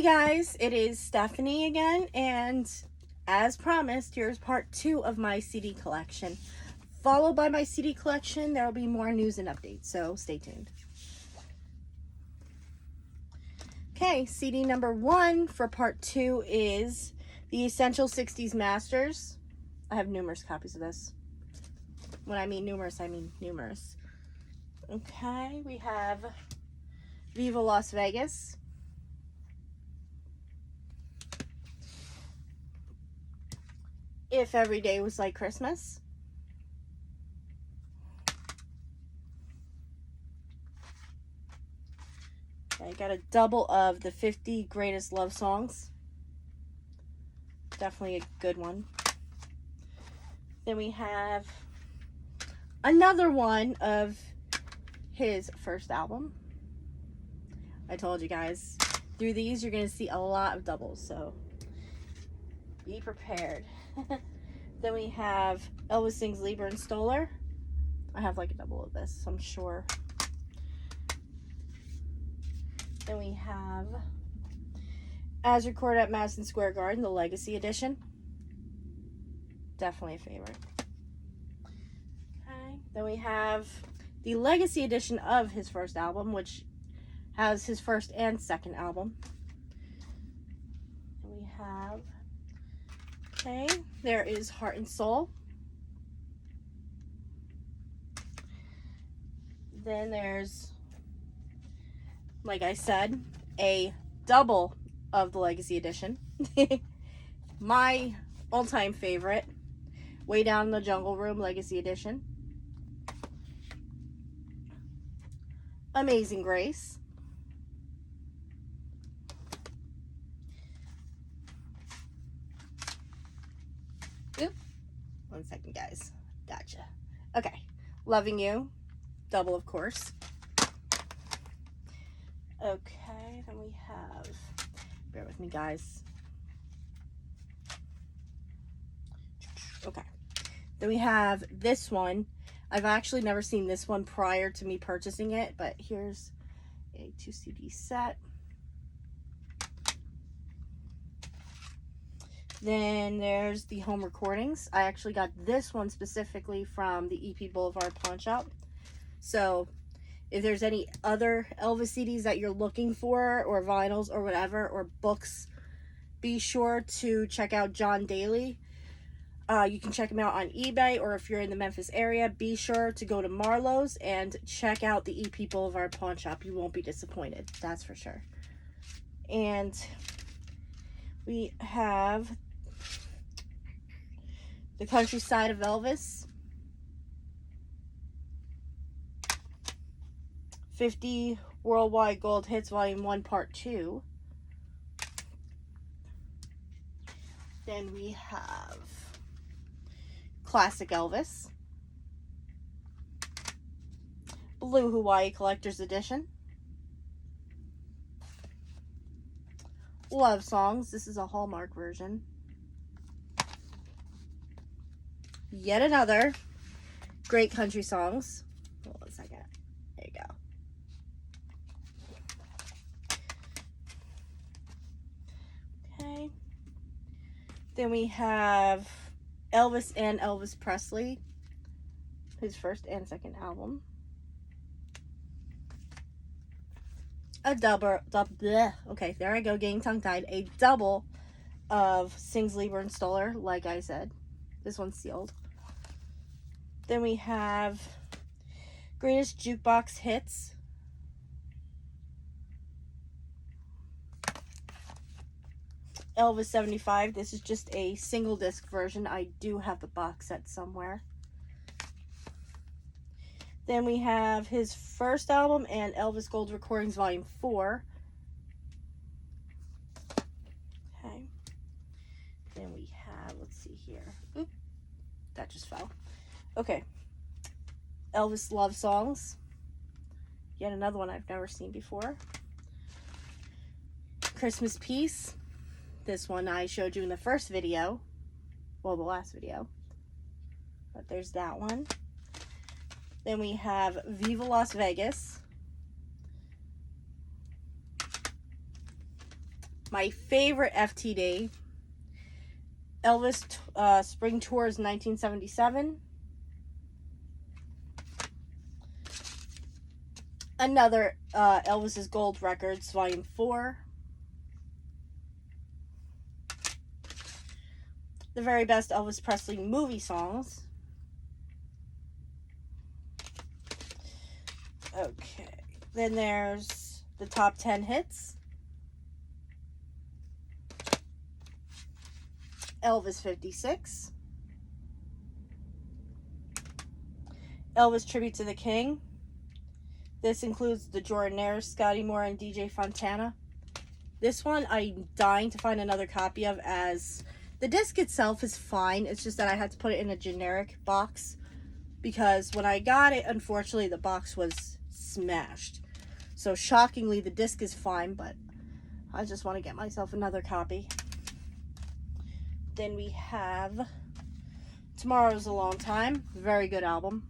Hey guys, it is Stephanie again, and as promised, here's part 2 of my CD collection. Followed by my CD collection, there will be more news and updates, so stay tuned. Okay, CD number 1 for part 2 is the Essential 60s Masters. I have numerous copies of this. When I mean numerous, I mean numerous. Okay, we have Viva Las Vegas. If Every Day Was Like Christmas. Okay, I got a double of the 50 Greatest Love Songs. Definitely a good one. Then we have another one of his first album. I told you guys, through these you're going to see a lot of doubles, so be prepared. Then we have Elvis Sings Lieber and Stoller. I have like a double of this, I'm sure. Then we have As Recorded at Madison Square Garden, the Legacy Edition. Definitely a favorite. Okay. Then we have the Legacy Edition of his first album, which has his first and second album. And we have, okay, there is Heart and Soul. Then there's, like I said, a double of the Legacy Edition. My all-time favorite, Way Down in the Jungle Room Legacy Edition. Amazing Grace. Oop. 1 second, guys. Gotcha. Okay. Loving You. Double, of course. Okay, then we have, bear with me, guys. Okay. Then we have this one. I've actually never seen this one prior to me purchasing it, but here's a 2 CD set. Then there's the home recordings. I actually got this one specifically from the EP Boulevard Pawn Shop. So if there's any other Elvis CDs that you're looking for, or vinyls or whatever, or books, be sure to check out John Daly. You can check him out on eBay, or if you're in the Memphis area, be sure to go to Marlowe's and check out the EP Boulevard Pawn Shop. You won't be disappointed, that's for sure. And we have The Countryside of Elvis. 50 Worldwide Gold Hits Volume 1 Part 2. Then we have Classic Elvis. Blue Hawaii Collector's Edition. Love Songs. This is a Hallmark version. Yet another Great Country Songs. Hold on a second. There you go. Okay. Then we have Elvis and Elvis Presley, his first and second album. A double, bleh. Okay, there I go, getting tongue-tied. A double of Sings Lieber and Stoller, like I said. This one's sealed. Then we have Greatest Jukebox Hits. Elvis 75. This is just a single disc version. I do have the box set somewhere. Then we have his first album and Elvis Gold Recordings Volume 4. Okay. Then we have, let's see here. Oop, that just fell. Okay. Elvis Love Songs. Yet another one I've never seen before. Christmas Peace. This one I showed you in the first video. Well, the last video. But there's that one. Then we have Viva Las Vegas. My favorite FTD, Elvis Spring Tours 1977. Another Elvis's Gold Records Volume 4. The Very Best Elvis Presley Movie Songs. Okay, then there's the Top 10 Hits. Elvis 56. Elvis Tribute to the King. This includes the Jordanaires, Scotty Moore, and DJ Fontana. This one I'm dying to find another copy of, as the disc itself is fine. It's just that I had to put it in a generic box because when I got it, unfortunately, the box was smashed. So shockingly, the disc is fine, but I just want to get myself another copy. Then we have Tomorrow's a Long Time. Very good album.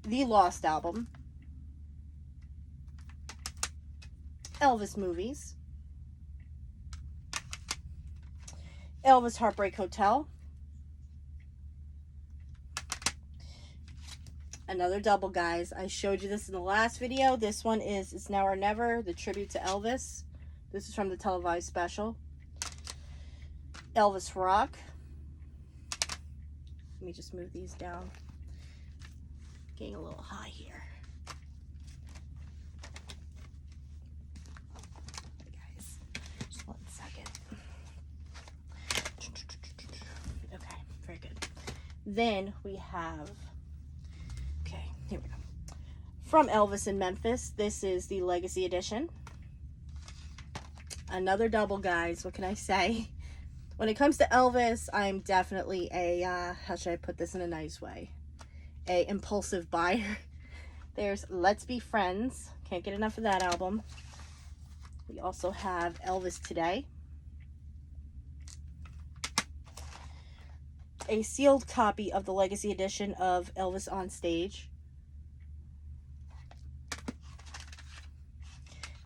The Lost Album. Elvis Movies. Elvis Heartbreak Hotel. Another double, guys. I showed you this in the last video. This one is It's Now or Never, the tribute to Elvis. This is from the televised special. Elvis Rock. Let me just move these down. Getting a little high here. Guys, just 1 second. Okay, very good. Then we have, okay, here we go. From Elvis in Memphis, this is the Legacy Edition. Another double, guys. What can I say? When it comes to Elvis, I'm definitely a, how should I put this in a nice way? A impulsive buyer. There's Let's Be Friends. Can't get enough of that album. We also have Elvis Today. A sealed copy of the Legacy Edition of Elvis on Stage.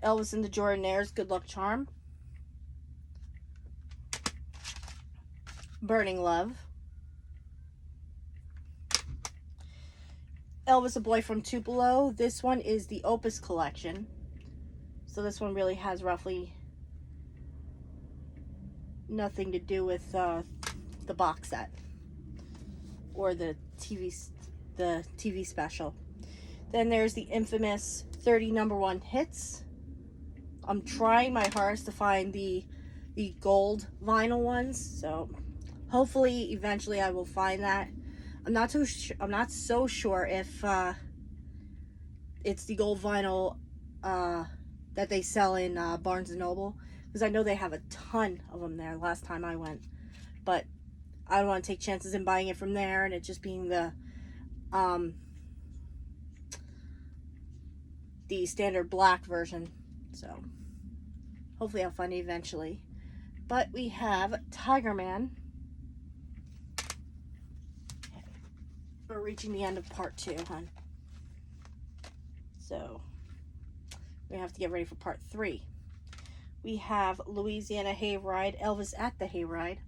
Elvis and the Jordanaires, Good Luck Charm. Burning Love. Elvis, A Boy from Tupelo. This one is the Opus Collection. So this one really has roughly nothing to do with the box set or the TV special. Then there's the infamous 30 #1 hits. I'm trying my hardest to find the gold vinyl ones, so hopefully eventually I will find that. I'm not so sure if it's the gold vinyl that they sell in Barnes & Noble, because I know they have a ton of them there last time I went, but I don't want to take chances in buying it from there and it just being the standard black version. So hopefully I'll find it eventually. But we have Tiger Man. We're reaching the end of part 2, hon. So we have to get ready for part 3. We have Louisiana Hayride, Elvis at the Hayride.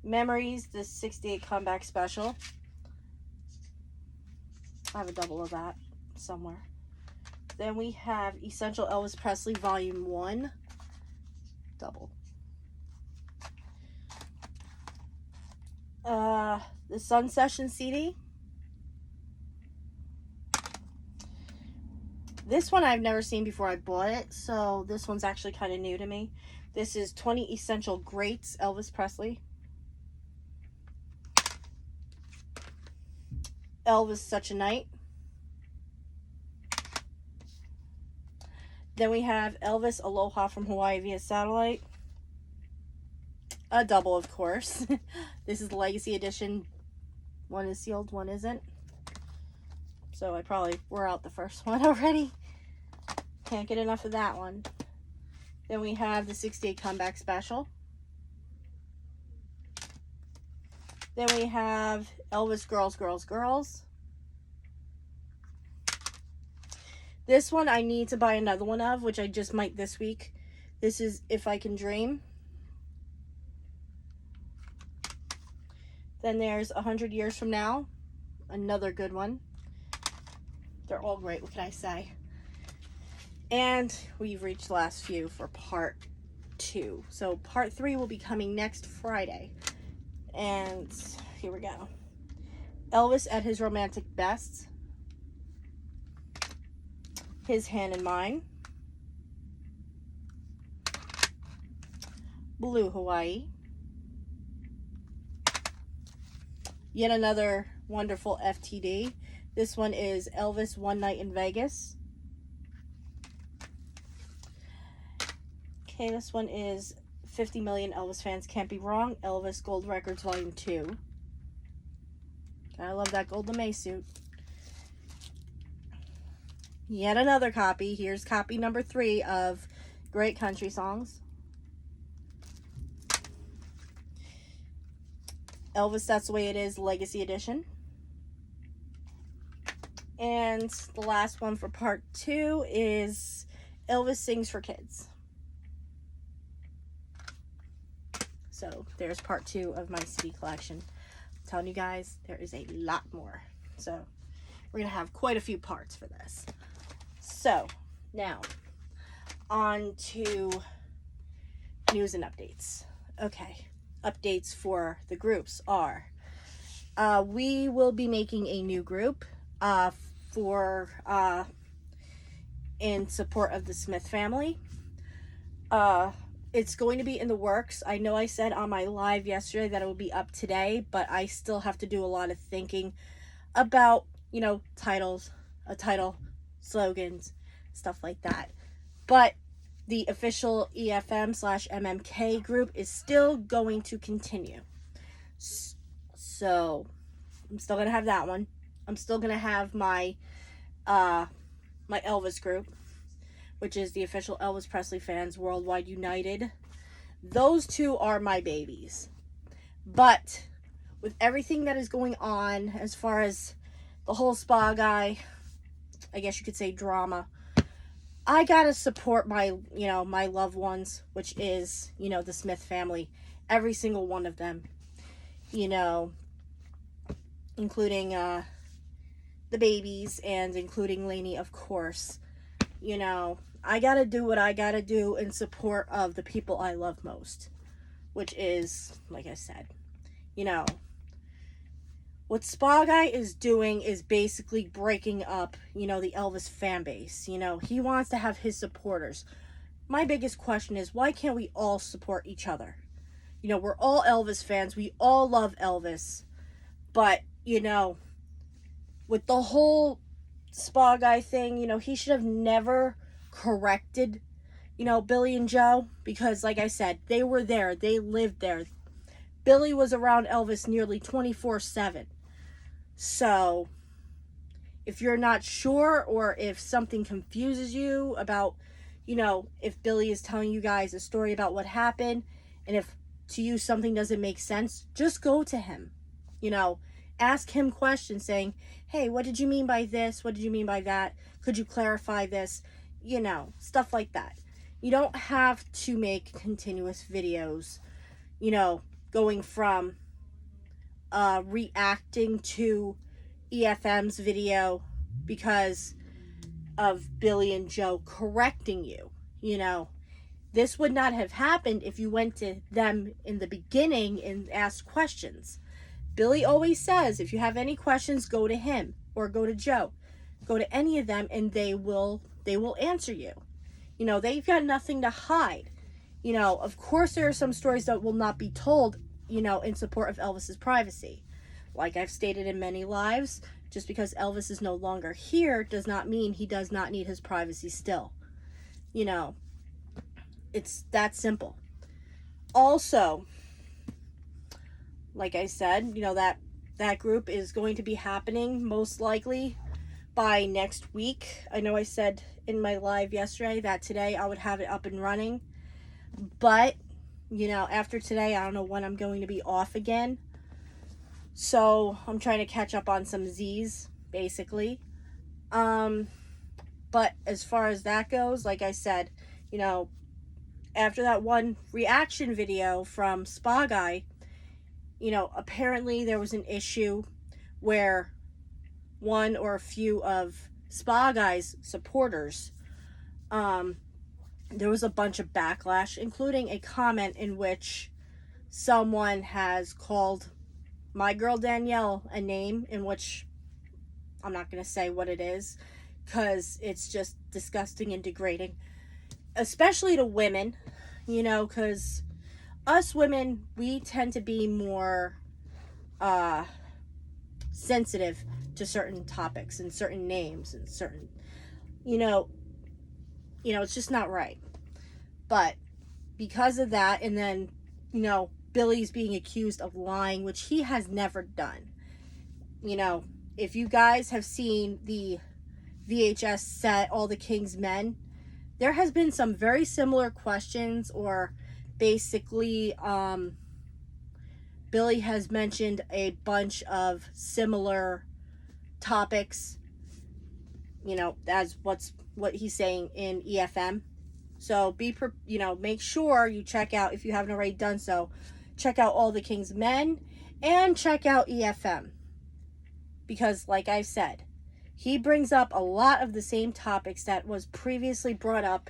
Memories, the 68 comeback special. I have a double of that somewhere. Then we have Essential Elvis Presley Volume 1. Double. The Sun Session CD. This one I've never seen before I bought it, so this one's actually kind of new to me. This is 20 Essential Greats Elvis Presley. Elvis Such a Night. Then we have Elvis Aloha from Hawaii via satellite. A double, of course. This is the Legacy Edition. One is sealed, one isn't. So I probably wore out the first one already. Can't get enough of that one. Then we have the 68 comeback special. Then we have Elvis Girls, Girls, Girls. This one I need to buy another one of, which I just might this week. This is If I Can Dream. Then there's 100 Years From Now. Another good one. They're all great, what can I say? And we've reached the last few for part 2. So part 3 will be coming next Friday. And here we go. Elvis at His Romantic Best. His Hand in Mine. Blue Hawaii. Yet another wonderful FTD. This one is Elvis One Night in Vegas. Okay, this one is 50 Million Elvis Fans Can't Be Wrong. Elvis Gold Records Volume 2. I love that gold lame suit. Yet another copy. Here's copy number 3 of Great Country Songs. Elvis That's the Way It Is Legacy Edition. And the last one for part 2 is Elvis Sings for Kids. So there's part 2 of my CD collection. I'm telling you guys, there is a lot more. So we're going to have quite a few parts for this. So now on to news and updates. Okay, updates for the groups are we will be making a new group for in support of the Smith family. It's going to be in the works. I know I said on my live yesterday that it will be up today, but I still have to do a lot of thinking about, you know, titles, a title, slogans, stuff like that. But the official EFM/MMK group is still going to continue. So I'm still going to have that one. I'm still going to have my my Elvis group, which is the official Elvis Presley Fans Worldwide United. Those two are my babies. But with everything that is going on as far as the whole spa guy, I guess you could say drama, I gotta support my, you know, my loved ones, which is, you know, the Smith family. Every single one of them. You know, including the babies and including Lainey, of course. You know, I gotta do what I gotta do in support of the people I love most, which is, like I said, you know, what Spa Guy is doing is basically breaking up, you know, the Elvis fan base. You know, he wants to have his supporters. My biggest question is, why can't we all support each other? You know, we're all Elvis fans. We all love Elvis. But, you know, with the whole Spa Guy thing, you know, he should have never corrected, you know, Billy and Joe, because like I said, they were there, they lived there. Billy was around Elvis nearly 24/7. So if you're not sure, or if something confuses you about, you know, if Billy is telling you guys a story about what happened, and if to you something doesn't make sense, just go to him. You know, ask him questions saying, hey, what did you mean by this? What did you mean by that? Could you clarify this? You know, stuff like that. You don't have to make continuous videos, you know, going from reacting to EFM's video because of Billy and Joe correcting you. You know, this would not have happened if you went to them in the beginning and asked questions. Billy always says, if you have any questions, go to him or go to Joe. Go to any of them and they will answer you. You know, they've got nothing to hide. You know, of course there are some stories that will not be told, you know, in support of Elvis's privacy. Like I've stated in many lives, just because Elvis is no longer here does not mean he does not need his privacy still. You know, it's that simple. Also, like I said, you know, that group is going to be happening most likely by next week. I know I said in my live yesterday that today I would have it up and running. But, you know, after today, I don't know when I'm going to be off again. So, I'm trying to catch up on some Z's, basically. But as far as that goes, like I said, you know, after that one reaction video from Spa Guy, you know, apparently there was an issue where one or a few of Spa Guy's supporters, there was a bunch of backlash, including a comment in which someone has called my girl Danielle a name, in which I'm not going to say what it is because it's just disgusting and degrading, especially to women, you know, because us women, we tend to be more sensitive to certain topics and certain names and certain, you know, it's just not right. But because of that, and then, you know, Billy's being accused of lying, which he has never done. You know, if you guys have seen the VHS set, All the King's Men, there has been some very similar questions, or basically, Billy has mentioned a bunch of similar topics, you know, as what he's saying in EFM. So make sure you check out, if you haven't already done so, check out All the King's Men and check out EFM. Because like I said, he brings up a lot of the same topics that was previously brought up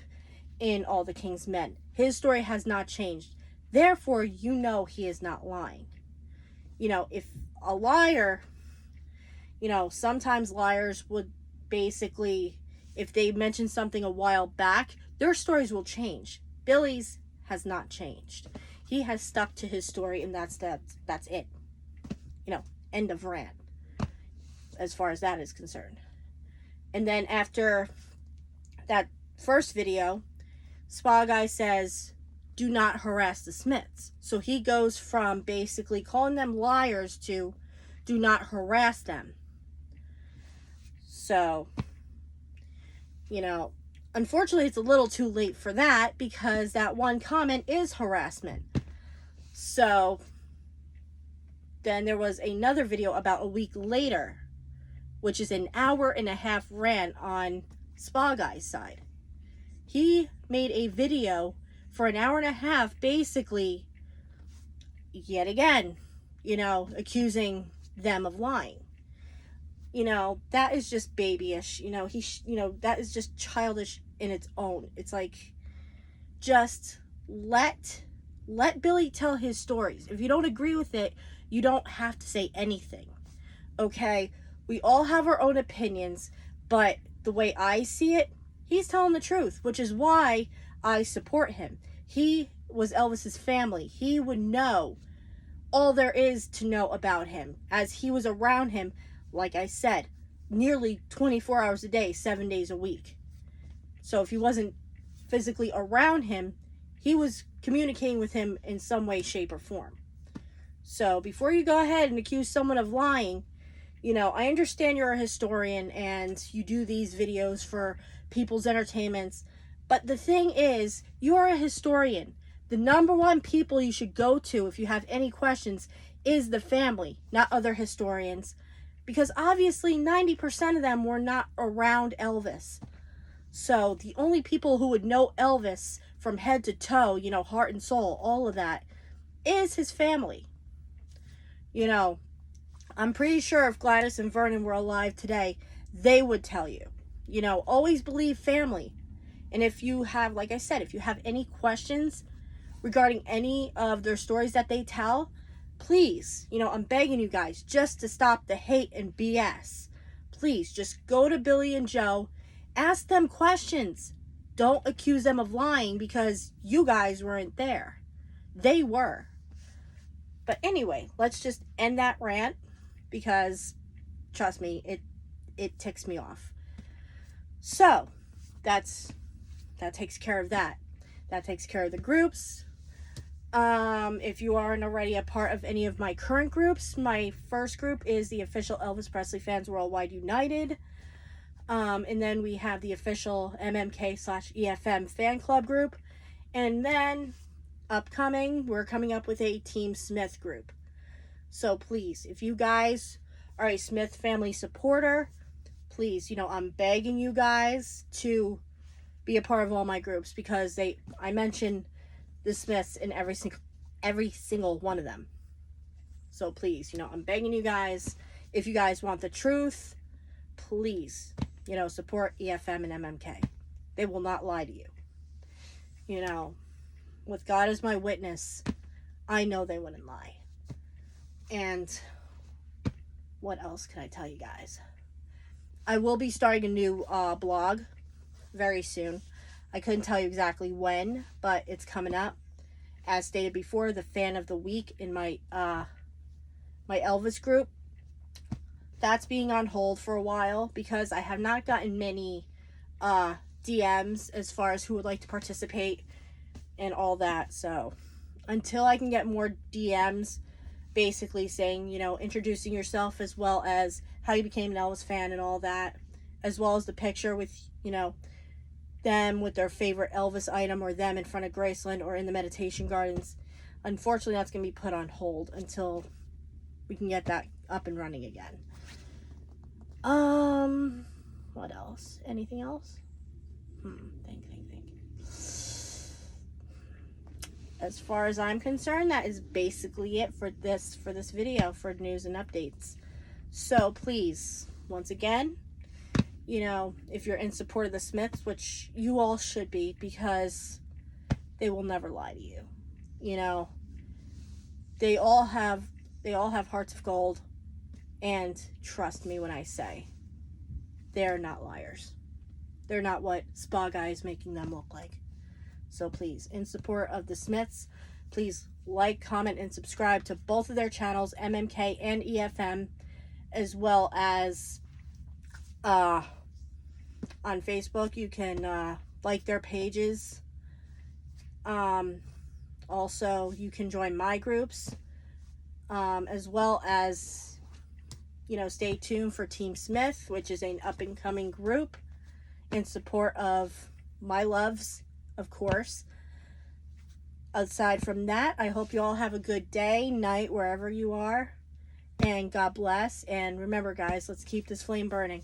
in All the King's Men. His story has not changed. Therefore, you know he is not lying. You know, if a liar, you know, sometimes liars would basically, if they mention something a while back, their stories will change. Billy's has not changed. He has stuck to his story, and that's it. You know, end of rant, as far as that is concerned. And then after that first video, Spa Guy says, do not harass the Smiths. So he goes from basically calling them liars to do not harass them. So, you know, unfortunately, it's a little too late for that, because that one comment is harassment. So then there was another video about a week later, which is an 1.5-hour rant on Spa Guy's side. He made a video for an 1.5 hours, basically, yet again, you know, accusing them of lying. You know, that is just babyish. You know, that is just childish in its own. It's like, just let Billy tell his stories. If you don't agree with it, you don't have to say anything. Okay? We all have our own opinions, but the way I see it, he's telling the truth, which is why I support him. He was Elvis's family. He would know all there is to know about him, as he was around him, like I said, nearly 24 hours a day, 7 days a week. So if he wasn't physically around him, he was communicating with him in some way, shape, or form. So before you go ahead and accuse someone of lying, you know, I understand you're a historian and you do these videos for people's entertainments, but the thing is, you're a historian. The number one people you should go to if you have any questions is the family, not other historians. Because obviously 90% of them were not around Elvis. So the only people who would know Elvis from head to toe, you know, heart and soul, all of that, is his family. You know, I'm pretty sure if Gladys and Vernon were alive today, they would tell you. You know, always believe family. And if you have, like I said, if you have any questions regarding any of their stories that they tell, please, you know, I'm begging you guys just to stop the hate and BS. Please, just go to Billy and Joe, ask them questions. Don't accuse them of lying because you guys weren't there. They were. But anyway, let's just end that rant because, trust me, it ticks me off. So, that takes care of that. That takes care of the groups. If you aren't already a part of any of my current groups, my first group is the official Elvis Presley Fans Worldwide United. And then we have the official MMK/EFM fan club group. And then upcoming, we're coming up with a Team Smith group. So please, if you guys are a Smith family supporter, please, you know, I'm begging you guys to be a part of all my groups, because I mention the Smiths in every single one of them. So please, you know, I'm begging you guys, if you guys want the truth, please, you know, support EFM and MMK. They will not lie to you. You know, with God as my witness, I know they wouldn't lie. And what else can I tell you guys? I will be starting a new blog very soon. I couldn't tell you exactly when, but it's coming up. As stated before, the fan of the week in my my Elvis group, that's being on hold for a while because I have not gotten many DMs as far as who would like to participate and all that. So until I can get more DMs basically saying, you know, introducing yourself, as well as how you became an Elvis fan and all that, as well as the picture with, you know, them with their favorite Elvis item, or them in front of Graceland or in the meditation gardens. Unfortunately, that's going to be put on hold until we can get that up and running again. What else? Anything else? Think. As far as I'm concerned, that is basically it for this video, for news and updates. So please, once again, you know, if you're in support of the Smiths, which you all should be, because they will never lie to you. You know, they all have hearts of gold, and trust me when I say, they're not liars. They're not what Spa Guy is making them look like. So please, in support of the Smiths, please like, comment, and subscribe to both of their channels, MMK and EFM, as well as on Facebook. You can like their pages. Also, you can join my groups, as well as, you know, stay tuned for Team Smith, which is an up-and-coming group in support of my loves, of course. Aside from that, I hope you all have a good day, night, wherever you are, and God bless. And remember, guys, let's keep this flame burning.